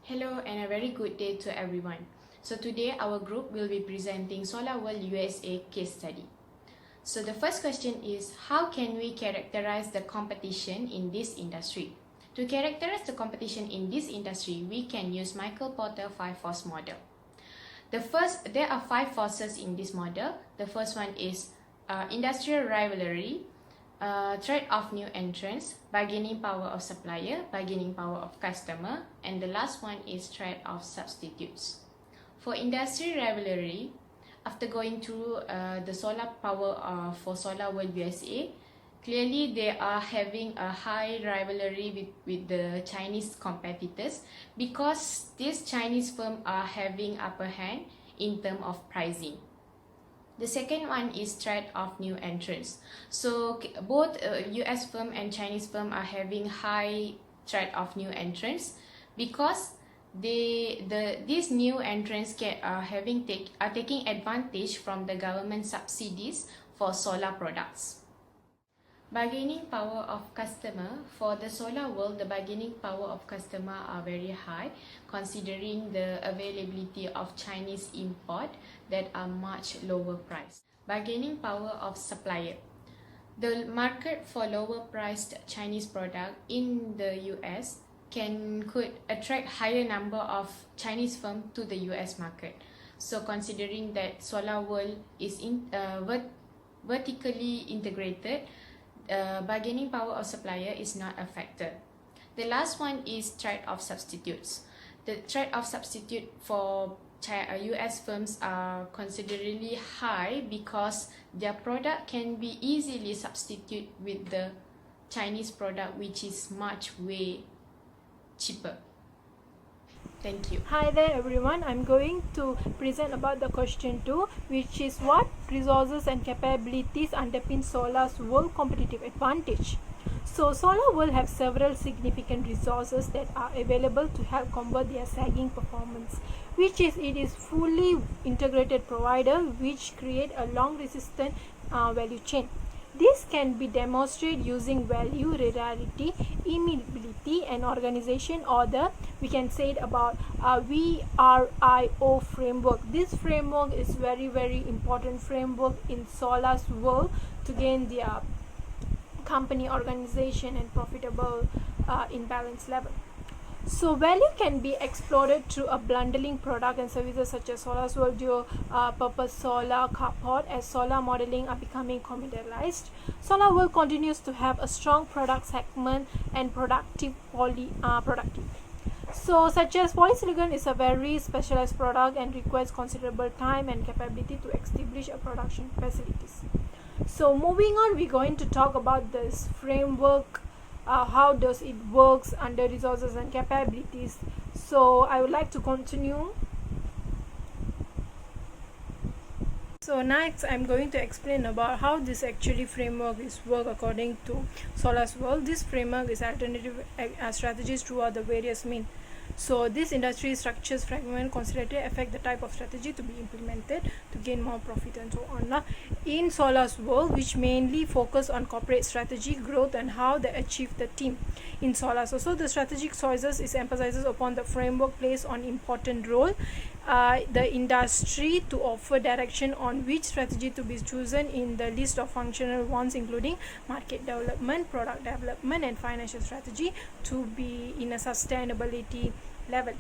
Hello and a very good day to everyone. So today our group will be presenting SOLARWORLD USA case study. So the first question is, how can we characterize the competition in this industry? To characterize the competition in this industry, we can use Michael Porter 5-force model. There are 5 forces in this model. The first one is industrial rivalry, threat of new entrants, bargaining power of supplier, bargaining power of customer, and the last one is threat of substitutes. For industry rivalry, after going through the solar power for SOLARWORLD USA, clearly they are having a high rivalry with the Chinese competitors because these Chinese firms are having upper hand in terms of pricing. The second one is threat of new entrants. So both US firm and Chinese firm are having high threat of new entrants because these new entrants are taking advantage from the government subsidies for solar products. Bargaining power of customer. For the SOLARWORLD, the bargaining power of customer are very high considering the availability of Chinese import that are much lower price. Bargaining power of supplier. The market for lower priced Chinese product in the US could attract higher number of Chinese firms to the US market. So considering that SOLARWORLD is vertically integrated, bargaining power of supplier is not affected. The last one is threat of substitutes. The threat of substitute for US firms are considerably high because their product can be easily substituted with the Chinese product, which is way cheaper. Thank you. Hi there everyone, I'm going to present about the question 2, which is what resources and capabilities underpin Solar's world competitive advantage. So SOLARWORLD have several significant resources that are available to help combat their sagging performance, it is fully integrated provider which create a long resistant value chain. This can be demonstrated using value, rarity, immutability, and organization, or we can say it about VRIO framework. This framework is very important framework in Solar's world to gain their company organization and profitable in balance level. So value can be explored through a bundling product and services such as SOLARWORLD Dual Purpose Solar Carport. As solar modeling are becoming commoditized, SOLARWORLD continues to have a strong product segment and productive. So such as polysilicon is a very specialized product and requires considerable time and capability to establish a production facilities. So moving on, we're going to talk about this framework. How does it works under resources and capabilities. So I would like to continue. So next I'm going to explain about how this actually framework is work according to Solar's world. This framework is alternative strategies throughout the various means. So this industry structures fragment considerably affect the type of strategy to be implemented to gain more profit and so on. In Solar's world, which mainly focus on corporate strategy, growth, and how they achieve the team. In Solar, so the strategic choices is emphasizes upon the framework plays on important role the industry to offer direction on which strategy to be chosen in the list of functional ones, including market development, product development, and financial strategy to be in a sustainability level.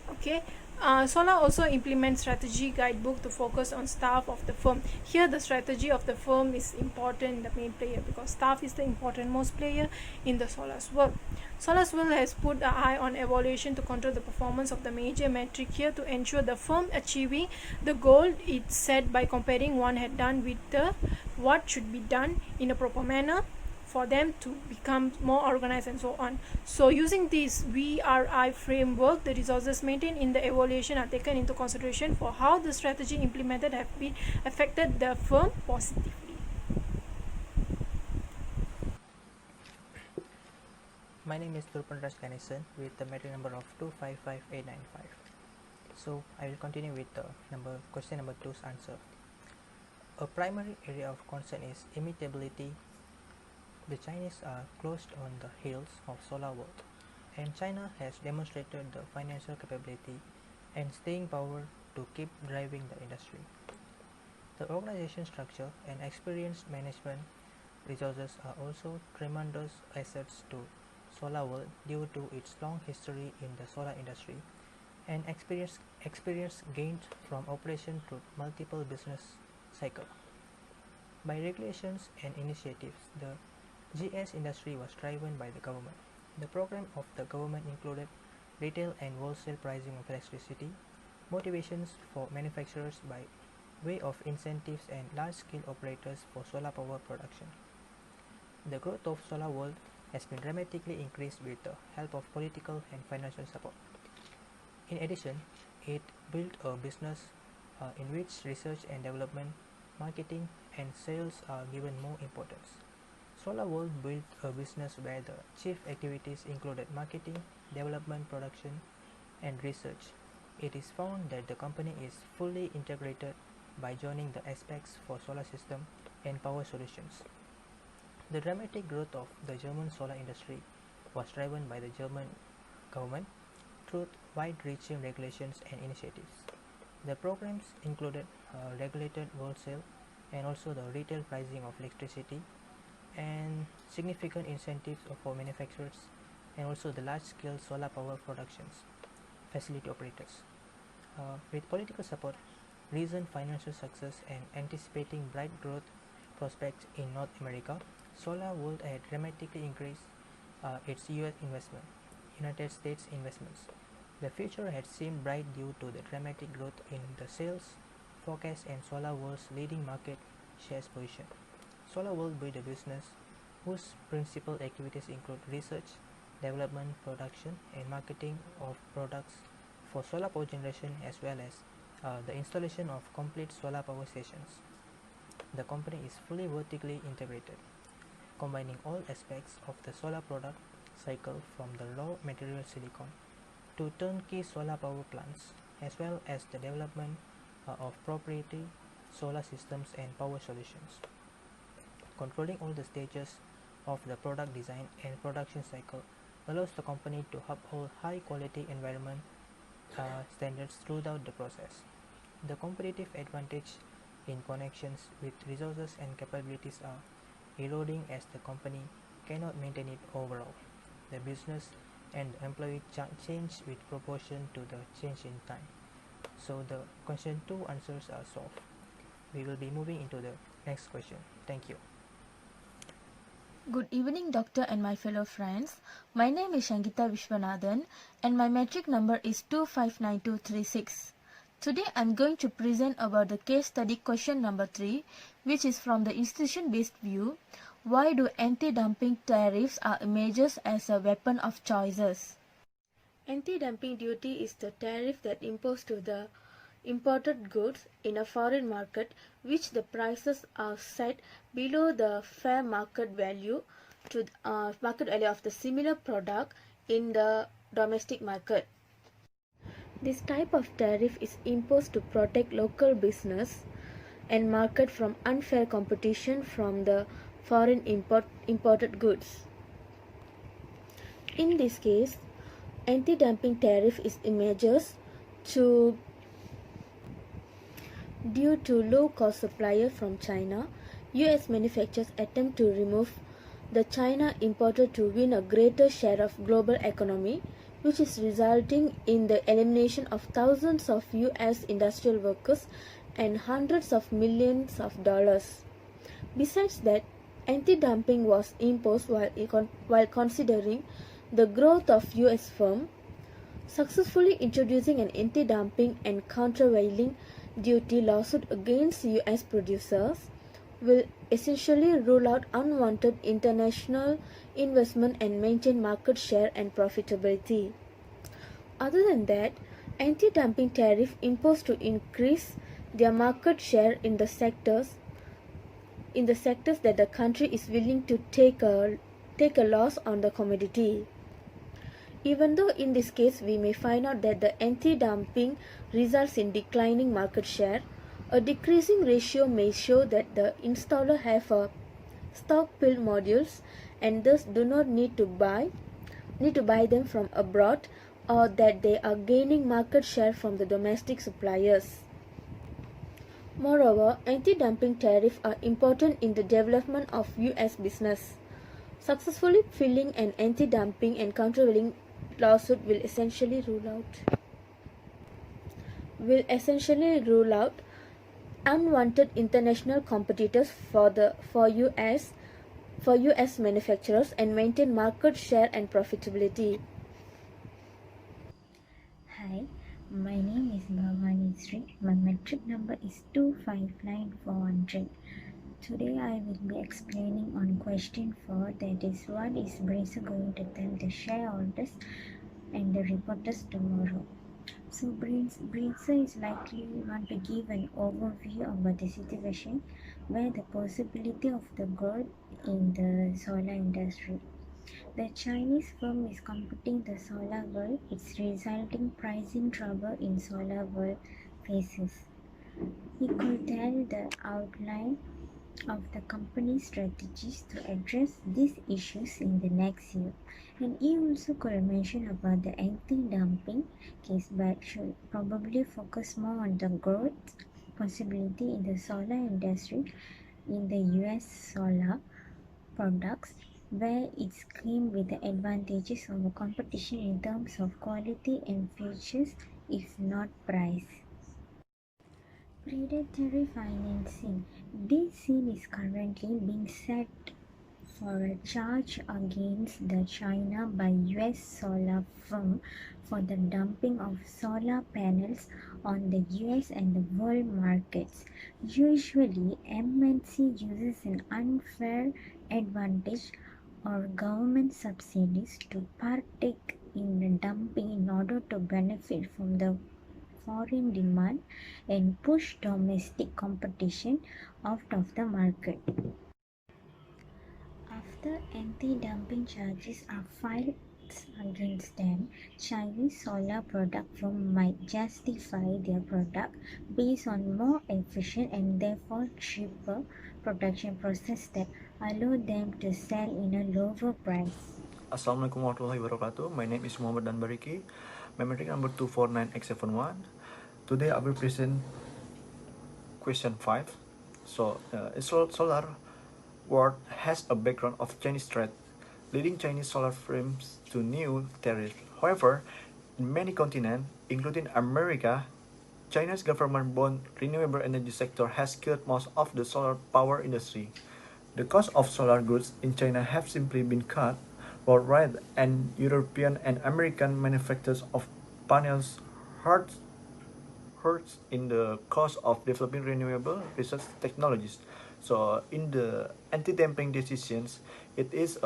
Okay. Solar also implements strategy guidebook to focus on staff of the firm. Here the strategy of the firm is important, the main player, because staff is the important most player in the Solar's world. Solar's world has put an eye on evaluation to control the performance of the major metric here to ensure the firm achieving the goal it set by comparing what had done with what should be done in a proper manner for them to become more organized and so on. So using this VRI framework, the resources maintained in the evaluation are taken into consideration for how the strategy implemented have been affected the firm positively. My name is Durpanraj Ganesan with the matrix number of 255895. So I will continue with the question number 2's answer. A primary area of concern is immutability. The Chinese are closed on the heels of SOLARWORLD. and China has demonstrated the financial capability and staying power to keep driving the industry. The organization structure and experienced management resources are also tremendous assets to SOLARWORLD due to its long history in the solar industry and experience gained from operation through multiple business cycles. By regulations and initiatives, the GS industry was driven by the government. The program of the government included retail and wholesale pricing of electricity, motivations for manufacturers by way of incentives and large-scale operators for solar power production. The growth of SOLARWORLD has been dramatically increased with the help of political and financial support. In addition, it built a business in which research and development, marketing and sales are given more importance. SOLARWORLD built a business where the chief activities included marketing, development, production and research. It is found that the company is fully integrated by joining the aspects for solar system and power solutions. The dramatic growth of the German solar industry was driven by the German government through wide-reaching regulations and initiatives. The programs included regulated wholesale and also the retail pricing of electricity and significant incentives for manufacturers and also the large-scale solar power productions facility operators. With political support, recent financial success and anticipating bright growth prospects in North America, SOLARWORLD had dramatically increased its United States investments. The future had seemed bright due to the dramatic growth in the sales forecast and SOLARWORLD's leading market shares position. SOLARWORLD built a business whose principal activities include research, development, production and marketing of products for solar power generation as well as the installation of complete solar power stations. The company is fully vertically integrated, combining all aspects of the solar product cycle from the raw material silicon to turnkey solar power plants, as well as the development of proprietary solar systems and power solutions. Controlling all the stages of the product design and production cycle allows the company to uphold high quality environment standards throughout the process. The competitive advantage in connections with resources and capabilities are eroding as the company cannot maintain it overall. The business and employee change with proportion to the change in time. So the question 2 answers are solved. We will be moving into the next question. Thank you. Good evening, Doctor and my fellow friends. My name is Shangita Vishwanathan and my metric number is 259236. Today I am going to present about the case study question number 3, which is from the institution-based view. Why do anti-dumping tariffs are emerged as a weapon of choices? Anti-dumping duty is the tariff that imposed to the imported goods in a foreign market, which the prices are set below the fair market value to market value of the similar product in the domestic market. This type of tariff is imposed to protect local business and market from unfair competition from the foreign imported goods. In this case, anti-dumping tariff is emerges due to low-cost supplier from China. US manufacturers attempt to remove the China imported to win a greater share of global economy, which is resulting in the elimination of thousands of US industrial workers and hundreds of millions of dollars. Besides that, anti-dumping was imposed while considering the growth of US firms. Successfully introducing an anti-dumping and countervailing duty lawsuit against US producers will essentially rule out unwanted international investment and maintain market share and profitability. Other than that, anti-dumping tariff imposed to increase their market share in the sectors that the country is willing to take a loss on the commodity. Even though in this case we may find out that the anti-dumping results in declining market share, a decreasing ratio may show that the installer have a stockpile modules and thus do not need to buy need to buy them from abroad, or that they are gaining market share from the domestic suppliers. Moreover, anti-dumping tariffs are important in the development of US business. Successfully filing an anti-dumping and countervailing lawsuit will essentially rule out unwanted international competitors for US manufacturers and maintain market share and profitability. Hi, my name is Bhavani Sri. My metric number is 259400. Today I will be explaining on question 4, that is, what is Bracer going to tell the shareholders and the reporters tomorrow. So Bracer is likely want to give an overview about the situation where the possibility of the growth in the solar industry. The Chinese firm is competing the solar world. Its resulting pricing trouble in solar world faces. He could tell the outline of the company's strategies to address these issues in the next year. And he also could mention about the anti-dumping case, but should probably focus more on the growth possibility in the solar industry in the US solar products, where it's claimed with the advantages over competition in terms of quality and features, if not price. Predatory financing. This scene is currently being set for a charge against the China by US solar firm for the dumping of solar panels on the US and the world markets. Usually, MNC uses an unfair advantage or government subsidies to partake in the dumping in order to benefit from the foreign demand and push domestic competition out of the market. After anti-dumping charges are filed against them, Chinese solar product firms might justify their product based on more efficient and therefore cheaper production process that allow them to sell in a lower price. Assalamualaikum warahmatullahi wabarakatuh. My name is Muhammad Danbariki. My metric number 249X71. Today I will present question 5. Solar world has a background of Chinese threat, leading Chinese solar firms to new tariffs. However, in many continents, including America, China's government-bond renewable energy sector has killed most of the solar power industry. The cost of solar goods in China have simply been cut, worldwide, and European and American manufacturers of panels hurts in the cost of developing renewable research technologies. So in the anti-dumping decisions, it is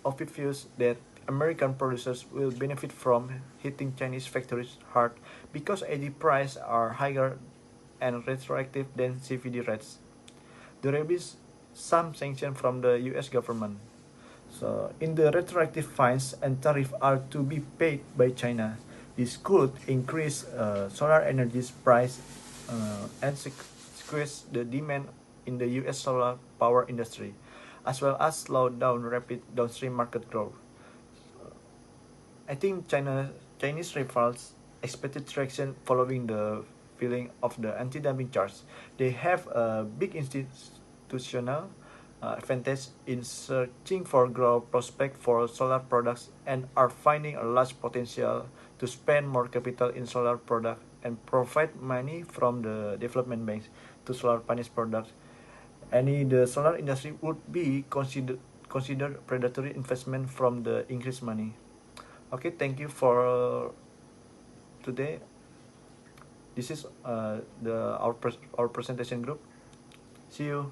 obvious that American producers will benefit from hitting Chinese factories hard because AD prices are higher and retroactive than CVD rates. There will be some sanction from the US government. So in the retroactive fines and tariff are to be paid by China. This could increase solar energy's price and squeeze the demand in the US solar power industry, as well as slow down rapid downstream market growth. I think Chinese rivals expected traction following the filing of the anti-dumping charge. They have a big institutional advantage in searching for growth prospects for solar products and are finding a large potential to spend more capital in solar products and provide money from the development banks to solar panels products. The solar industry would be considered predatory investment from the increased money. Okay, thank you for today. This is our presentation group. See you.